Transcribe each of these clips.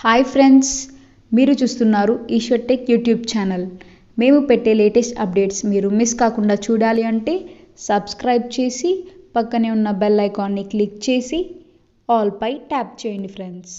Hi friends, మీరు చూస్తున్నారు Eshwar Tech YouTube channel. మేము పెట్టే లేటెస్ట్ అప్డేట్స్ మీరు మిస్ కాకుండా చూడాలి అంటే సబ్స్క్రైబ్ చేసి పక్కనే ఉన్న బెల్ ఐకాన్ని క్లిక్ చేసి ఆల్ పై ట్యాప్ చేయండి friends.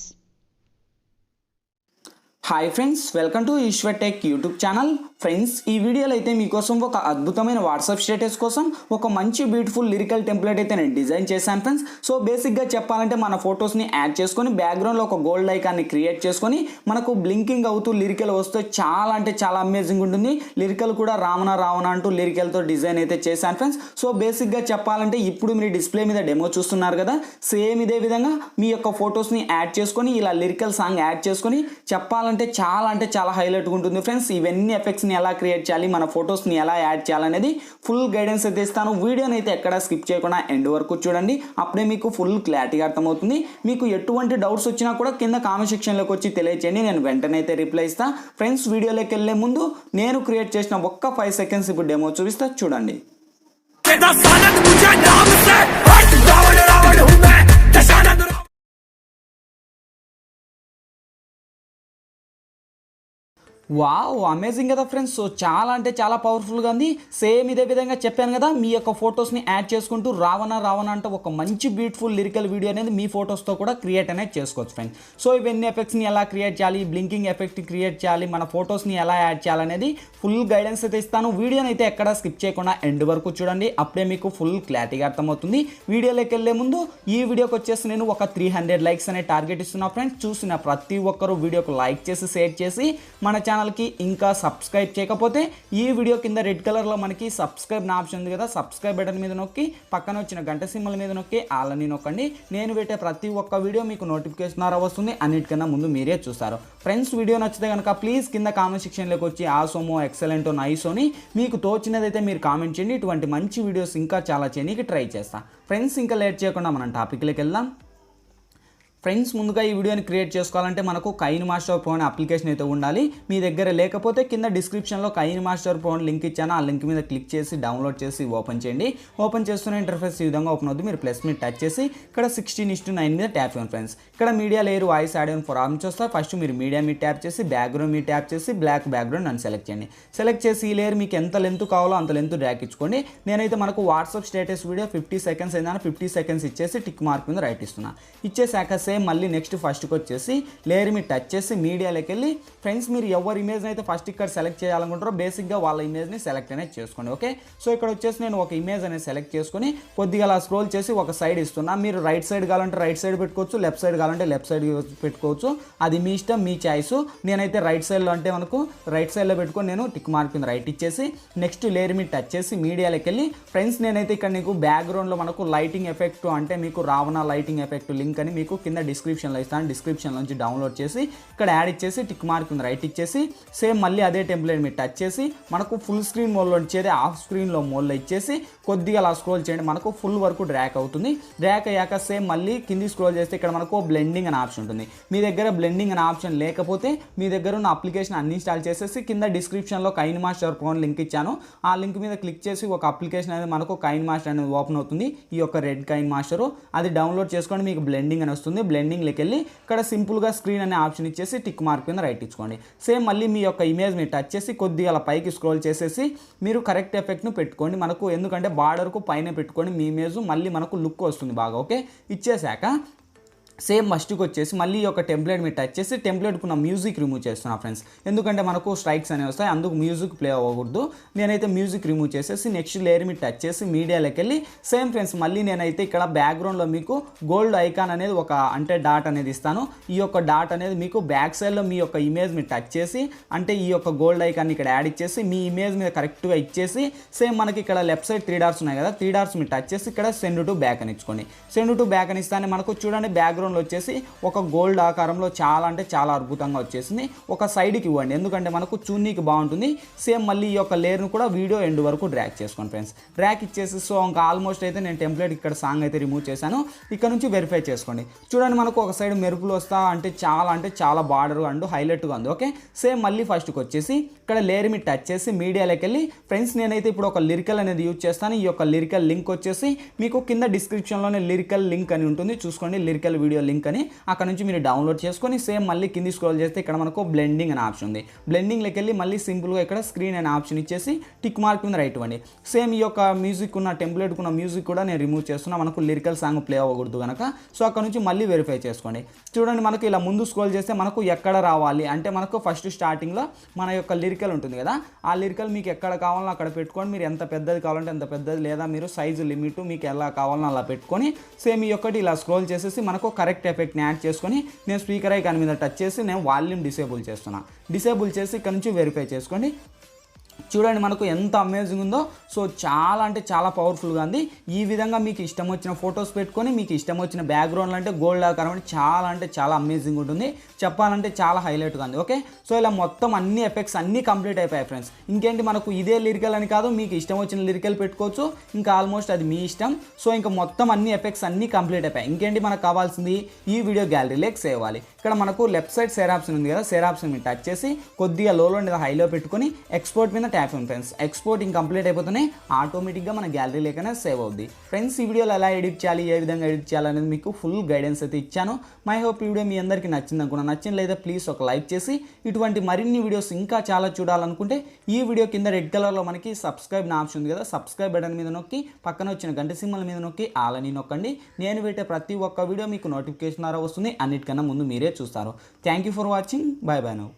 Hi friends, welcome to Eshwar Tech YouTube channel. Friends, ఈ వీడియోలో అయితే మీకోసం ఒక అద్భుతమైన వాట్సాప్ స్టేటస్ కోసం ఒక మంచి బ్యూటిఫుల్ లిరికల్ టెంప్లెట్ అయితే నేను డిజైన్ చేశాను ఫ్రెండ్స్. సో బేసిక్గా చెప్పాలంటే మన ఫొటోస్ని యాడ్ చేసుకొని బ్యాక్గ్రౌండ్లో ఒక గోల్డ్ ఐకాన్ని క్రియేట్ చేసుకొని మనకు బ్లింకింగ్ అవుతూ లిరికల్ వస్తే చాలా అంటే చాలా అమేజింగ్ ఉంటుంది. లిరికల్ కూడా రావణ అంటూ లిరికల్తో డిజైన్ అయితే చేశాను ఫ్రెండ్స్. సో బేసిక్గా చెప్పాలంటే ఇప్పుడు మీరు డిస్ప్లే మీద డెమో చూస్తున్నారు కదా, సేమ్ ఇదే విధంగా మీ యొక్క ఫొటోస్ని యాడ్ చేసుకొని ఇలా లిరికల్ సాంగ్ యాడ్ చేసుకొని చెప్పాలంటే చాలా హైలైట్గా ఉంటుంది ఫ్రెండ్స్. ఇవన్నీ ఎఫెక్ట్స్ని ఎలా క్రియేట్ చేయాలి, మన ఫొటోస్ని ఎలా యాడ్ చేయాలనేది ఫుల్ గైడెన్స్ అయితే ఇస్తాను. వీడియోని అయితే ఎక్కడ స్కిప్ చేయకుండా ఎండ్ వరకు చూడండి, అప్పుడే మీకు ఫుల్ క్లారిటీగా అర్థమవుతుంది. మీకు ఎటువంటి డౌట్స్ వచ్చినా కూడా కింద కామెంట్ సెక్షన్లోకి వచ్చి తెలియచేయండి, నేను వెంటనే అయితే రిప్లై ఇస్తాను. ఫ్రెండ్స్, వీడియోలోకి వెళ్ళే ముందు నేను క్రియేట్ చేసిన ఒక్క 5 సెకండ్స్ ఇప్పుడు డెమో చూపిస్తా, చూడండి. వావ్, అమేజింగ్ కదా ఫ్రెండ్స్. సో చాలా అంటే చాలా పవర్ఫుల్గా ఉంది. సేమ్ ఇదే విధంగా చెప్పాను కదా, మీ యొక్క ఫొటోస్ని యాడ్ చేసుకుంటూ రావణ అంటే ఒక మంచి బ్యూటిఫుల్ లిరికల్ వీడియో అనేది మీ ఫొటోస్తో కూడా క్రియేట్ అనేది చేసుకోవచ్చు ఫ్రెండ్స్. సో ఇవన్నీ ఎఫెక్ట్స్ని ఎలా క్రియేట్ చేయాలి, బ్లింకింగ్ ఎఫెక్ట్ క్రియేట్ చేయాలి, మన ఫొటోస్ని ఎలా యాడ్ చేయాలనేది ఫుల్ గైడెన్స్ అయితే ఇస్తాను. వీడియోని అయితే ఎక్కడ స్కిప్ చేయకుండా ఎండ్ వరకు చూడండి, అప్పుడే మీకు ఫుల్ క్లారిటీగా అర్థమవుతుంది. వీడియోలోకి వెళ్ళే ముందు ఈ వీడియోకి వచ్చేసి నేను ఒక 300 లైక్స్ అనే టార్గెట్ ఇస్తున్నా ఫ్రెండ్స్. చూసిన ప్రతి ఒక్కరూ వీడియోకి లైక్ చేసి షేర్ చేసి మన ఛానల్కి ఇంకా సబ్స్క్రైబ్ చేయకపోతే ఈ వీడియో కింద రెడ్ కలర్లో మనకి సబ్స్క్రైబ్ నా ఆప్షన్ ఉంది కదా, సబ్స్క్రైబ్ బటన్ మీద నొక్కి పక్కన వచ్చిన గంట సింబల్ మీద నొక్కి ఆలని నొక్కండి. నేను పెట్టే ప్రతి ఒక్క వీడియో మీకు నోటిఫికేషన్ ద్వారా వస్తుంది, అన్నిటికన్నా ముందు మీరే చూస్తారు. ఫ్రెండ్స్, వీడియో నచ్చితే కనుక ప్లీజ్ కింద కామెంట్ సెక్షన్లోకి వచ్చి ఆసోమో, ఎక్సలెంటో, నైసో అని మీకు తోచినదైతే మీరు కామెంట్ చేయండి. ఇటువంటి మంచి వీడియోస్ ఇంకా చాలా చేయడానికి ట్రై చేస్తాను. ఫ్రెండ్స్, ఇంకా లేట్ చేయకుండా మనం టాపిక్లోకి వెళ్దాం. ఫ్రెండ్స్, ముందుగా ఈ వీడియోని క్రియేట్ చేసుకోవాలంటే మనకు కైన్మాస్టర్ ప్రో అనే అప్లికేషన్ అయితే ఉండాలి. మీ దగ్గర లేకపోతే కింద డిస్క్రిప్షన్లో కైన్మాస్టర్ ప్రో లింక్ ఇచ్చాను, ఆ లింక్ మీద క్లిక్ చేసి డౌన్లోడ్ చేసి ఓపెన్ చేయండి. ఓపెన్ చేస్తున్న ఇంటర్ఫేస్ ఈ విధంగా ఓపెన్ అవుతుంది. మీరు ప్లస్ మీద టచ్ చేసి ఇక్కడ 16:9 మీద ట్యాప్ చేయండి ఫ్రెండ్స్. ఇక్కడ media layer, voice, audio, for options వస్తాయి. ఫస్ట్ మీరు మీడియా మీద ట్యాప్ చేసి బ్యాక్గ్రౌండ్ మీద ట్యాప్ చేసి బ్లాక్ బ్యాక్గ్రౌండ్ అని సెలెక్ట్ చేయండి. సెలెక్ట్ చేసి ఈ లేయర్ మీకు ఎంత లెంత్ కావాలో అంత లెంత్ డ్రాగ్ ఇచ్చుకోండి. నేనైతే మనకు వాట్సాప్ స్టేటస్ వీడియో 50 సెకండ్స్ అయిందని 50 సెకండ్స్ ఇచ్చేసి టిక్ మార్క్ మీద రైట్ ఇస్తున్నా. ఇచ్చేసాక సేమ్ మళ్ళీ నెక్స్ట్ ఫస్ట్కి వచ్చేసి లేయర్ మీద టచ్ చేసి మీడియాలోకి వెళ్ళి ఫ్రెండ్స్ మీరు ఎవరి ఇమేజ్ని అయితే ఫస్ట్ ఇక్కడ సెలెక్ట్ చేయాలనుకుంటారో బేసిక్గా వాళ్ళ ఇమేజ్ని సెలెక్ట్ అనేది చేసుకోండి. ఓకే, సో ఇక్కడ వచ్చేసి నేను ఒక ఇమేజ్ అనేది సెలెక్ట్ చేసుకొని కొద్దిగా అలా స్క్రోల్ చేసి ఒక సైడ్ ఇస్తున్నా. మీరు రైట్ సైడ్ కావాలంటే రైట్ సైడ్ పెట్టుకోవచ్చు, లెఫ్ట్ సైడ్ కావాలంటే లెఫ్ట్ సైడ్ పెట్టుకోవచ్చు, అది మీ ఇష్టం, మీ చాయిస్. నేనైతే రైట్ సైడ్లో అంటే మనకు రైట్ సైడ్లో పెట్టుకొని నేను టిక్ మార్క్ కింద రైట్ ఇచ్చేసి నెక్స్ట్ లేయర్ మీద టచ్ చేసి మీడియాలోకి వెళ్ళి ఫ్రెండ్స్ నేనైతే ఇక్కడ నీకు బ్యాక్గ్రౌండ్లో మనకు లైటింగ్ ఎఫెక్ట్ అంటే మీకు రావణ లైటింగ్ ఎఫెక్ట్ లింక్ అని మీకు కింద డిస్క్రిప్షన్లో ఇస్తాను, డిస్క్రిప్షన్ నుంచి డౌన్లోడ్ చేసి ఇక్కడ యాడ్ ఇచ్చేసి టిక్ మార్క్ కింద రైట్ ఇచ్చేసి సేమ్ మళ్ళీ అదే టెంప్లెట్ మీద టచ్ చేసి మనకు ఫుల్ స్క్రీన్ మోడ్లో ఇచ్చేది ఆఫ్ స్క్రీన్లో మోడ్లో ఇచ్చేసి కొద్దిగా అలా స్క్రోల్ చేయండి, మనకు ఫుల్ వరకు డ్రాక్ అవుతుంది. డ్రాక్ అయ్యాక సేమ్ మళ్ళీ కింది స్క్రోల్ చేస్తే ఇక్కడ మనకు బ్లెండింగ్ అనే ఆప్షన్ ఉంటుంది. మీ దగ్గర బ్లెండింగ్ అనే ఆప్షన్ లేకపోతే మీ దగ్గర ఉన్న అప్లికేషన్ అన్ఇన్స్టాల్ చేసేసి కింద డిస్క్రిప్షన్లో కైన్మాస్టర్ ప్రో లింక్ ఇచ్చాను, ఆ లింక్ మీద క్లిక్ చేసి ఒక అప్లికేషన్ అనేది మనకు కైన్మాస్టర్ అనేది ఓపెన్ అవుతుంది. ఈ యొక్క రెడ్ కైన్మాస్టర్ అది డౌన్లోడ్ చేసుకోండి, మీకు బ్లెండింగ్ అని వస్తుంది. బ్లెండింగ్లోకి వెళ్ళి ఇక్కడ సింపుల్గా స్క్రీన్ అనే ఆప్షన్ ఇచ్చేసి టిక్ మార్క్ కింద రైట్ ఇచ్చుకోండి. సేమ్ మళ్ళీ మీ యొక్క ఇమేజ్ మీద టచ్ చేసి కొద్దిగా అలా పైకి స్క్రోల్ చేసేసి మీరు కరెక్ట్ ఎఫెక్ట్ను పెట్టుకోండి. మనకు ఎందుకంటే బార్డర్కు పైన పెట్టుకొని మీ ఇమేజ్ మళ్ళీ మనకు లుక్ వస్తుంది బాగా. ఓకే, ఇచ్చేసాక సేమ్ మస్ట్కి వచ్చేసి మళ్ళీ ఒక టెంప్లెట్ మీద టచ్ చేసి టెంప్లెట్కున్న మ్యూజిక్ రిమూవ్ చేస్తున్నా ఫ్రెండ్స్, ఎందుకంటే మనకు స్ట్రైక్స్ అనేవి వస్తాయి, అందుకు మ్యూజిక్ ప్లే అవ్వకూడదు. నేనైతే మ్యూజిక్ రిమూవ్ చేసేసి నెక్స్ట్ లేయర్ మీద టచ్ చేసి మీడియాలోకి వెళ్ళి సేమ్ ఫ్రెండ్స్ మళ్ళీ నేనైతే ఇక్కడ బ్యాక్గ్రౌండ్లో మీకు గోల్డ్ ఐకాన్ అనేది ఒక అంటే డాట్ అనేది ఇస్తాను. ఈ యొక్క డాట్ అనేది మీకు బ్యాక్ సైడ్లో మీ యొక్క ఇమేజ్ మీద టచ్ చేసి అంటే ఈ యొక్క గోల్డ్ ఐకాన్ ఇక్కడ యాడ్ ఇచ్చేసి మీ ఇమేజ్ మీద కరెక్ట్గా ఇచ్చేసి సేమ్ మనకి ఇక్కడ లెఫ్ట్ సైడ్ 3 డాట్స్ ఉన్నాయి కదా, 3 డాట్స్ మీద టచ్ చేసి ఇక్కడ సెండ్ టు బ్యాక్ అని ఇచ్చుకోండి. సెండ్ టు బ్యాక్ అని ఇస్తానే మనకు చూడండి బ్యాక్గ్రౌండ్ వచ్చేసి ఒక గోల్డ్ ఆకారంలో చాలా అంటే చాలా అద్భుతంగా వచ్చేసింది. ఒక సైడ్కి ఇవ్వండి, ఎందుకంటే మనకు చూన్నీకి బాగుంటుంది. సేమ్ మళ్ళీ ఈ యొక్క లేయర్ను కూడా వీడియో ఎండ్ వరకు డ్రాక్ చేసుకోండి ఫ్రెండ్స్. డ్రాక్ ఇచ్చేసి సో ఇంకా ఆల్మోస్ట్ అయితే నేను టెంప్లెట్ ఇక్కడ సాంగ్ అయితే రిమూవ్ చేశాను. ఇక్కడ నుంచి వెరిఫై చేసుకోండి. చూడండి మనకు ఒక సైడ్ మెరుపులు వస్తా అంటే చాలా బార్డర్ అండ్ హైలైట్గా ఉంది. ఓకే, సేమ్ మళ్ళీ ఫస్ట్కి వచ్చేసి ఇక్కడ లేయర్ మీద టచ్ చేసి మీడియాలోకి వెళ్ళి ఫ్రెండ్స్ నేనైతే ఇప్పుడు ఒక లిరికల్ అనేది యూజ్ చేస్తాను. ఈ యొక్క లిరికల్ లింక్ వచ్చేసి మీకు కింద డిస్క్రిప్షన్లోనే లిరికల్ లింక్ అని ఉంటుంది, చూసుకోండి. లిరికల్ వీడియో వీడియో లింక్ అని అక్కడ నుంచి మీరు డౌన్లోడ్ చేసుకొని సేమ్ మళ్ళీ కింది స్క్రోల్ చేస్తే ఇక్కడ మనకు బ్లెండింగ్ అనే ఆప్షన్ ఉంది. బ్లెండింగ్లోకి వెళ్ళి మళ్ళీ సింపుల్గా ఇక్కడ స్క్రీన్ అనే ఆప్షన్ ఇచ్చేసి టిక్ మార్క్ మీద రైట్ ఇవ్వండి. సేమ్ ఈ యొక్క మ్యూజిక్ ఉన్న టెంప్లెట్కి ఉన్న మ్యూజిక్ కూడా నేను రిమూవ్ చేస్తున్నా, మనకు లిరికల్ సాంగ్ ప్లే అవ్వకూడదు కనుక. సో అక్కడ నుంచి మళ్ళీ వెరిఫై చేసుకోండి. చూడండి మనకు ఇలా ముందు స్క్రోల్ చేస్తే మనకు ఎక్కడ రావాలి అంటే మనకు ఫస్ట్ స్టార్టింగ్లో మన యొక్క లిరికల్ ఉంటుంది కదా, ఆ లిరికల్ మీకు ఎక్కడ కావాలో అక్కడ పెట్టుకోండి. మీరు ఎంత పెద్దది కావాలంటే అంత పెద్దది, లేదా మీరు సైజు లిమిట్ మీకు ఎలా కావాలో అలా పెట్టుకొని సేమ్ ఈ ఒక్కటి ఇలా స్క్రోల్ చేసేసి మనకు కరెక్ట్ ఎఫెక్ట్ని యాడ్ చేసుకొని నేను స్పీకర్ ఐకాన్ మీద టచ్ చేసి నేను వాల్యూమ్ డిసేబుల్ చేస్తున్నా. డిసేబుల్ చేసి ఇక్కడ నుంచి వెరిఫై చేసుకోండి. చూడండి మనకు ఎంత అమేజింగ్ ఉందో. సో చాలా అంటే చాలా పవర్ఫుల్గా ఉంది. ఈ విధంగా మీకు ఇష్టం వచ్చిన ఫొటోస్ పెట్టుకొని మీకు ఇష్టం వచ్చిన బ్యాక్గ్రౌండ్లు అంటే గోల్డ్ ఆకారం అంటే చాలా అమేజింగ్ ఉంటుంది. చెప్పాలంటే చాలా హైలైట్గా ఉంది. ఓకే, సో ఇలా మొత్తం అన్ని ఎఫెక్ట్స్ అన్నీ కంప్లీట్ అయిపోయాయి ఫ్రెండ్స్. ఇంకేంటి మనకు ఇదే లిరికల్ అని కాదు, మీకు ఇష్టం వచ్చిన లిరికల్ పెట్టుకోవచ్చు. ఇంకా ఆల్మోస్ట్ అది మీ ఇష్టం. సో ఇంకా మొత్తం అన్ని ఎఫెక్ట్స్ అన్నీ కంప్లీట్ అయిపోయాయి. ఇంకేంటి మనకు కావాల్సింది ఈ వీడియో గ్యాలరీలోకి సేవ్ అవ్వాలి. ఇక్కడ మనకు లెఫ్ట్ సైడ్ షేర్ ఆప్షన్ ఉంది కదా, షేర్ ఆప్షన్ మీద టచ్ చేసి కొద్దిగా లోలో లేదా హైలో పెట్టుకొని ఎక్స్పోర్ట్ మీద ట్యాప్ ఉంది ఫ్రెండ్స్. ఎక్స్పోర్టింగ్ కంప్లీట్ అయిపోతేనే ఆటోమేటిక్గా మన గ్యాలరీ లేకనే సేవ్ అవుద్ది ఫ్రెండ్స్. ఈ వీడియోలో ఎలా ఎడిట్ చేయాలి, ఏ విధంగా ఎడిట్ చేయాలనేది మీకు ఫుల్ గైడెన్స్ అయితే ఇచ్చాను. మై హోప్ ఈ వీడియో మీ అందరికీ నచ్చింది అనుకున్నా. నచ్చిన లేదా ప్లీజ్ ఒక లైక్ చేసి ఇటువంటి మరిన్ని వీడియోస్ ఇంకా చాలా చూడాలనుకుంటే ఈ వీడియో కింద రెడ్ కలర్లో మనకి సబ్స్క్రైబ్ నా ఆప్షన్ ఉంది కదా, సబ్స్క్రైబ్ బటన్ మీద నొక్కి పక్కన వచ్చిన గంట సింబల్ మీద నొక్కి ఆల్ అని నొక్కండి. నేను పెట్టే ప్రతి ఒక్క వీడియో మీకు నోటిఫికేషన్ ద్వారా వస్తుంది. అన్నిటికన్నా ముందు మీరే చూస్తారు. Thank you for watching. Bye bye now.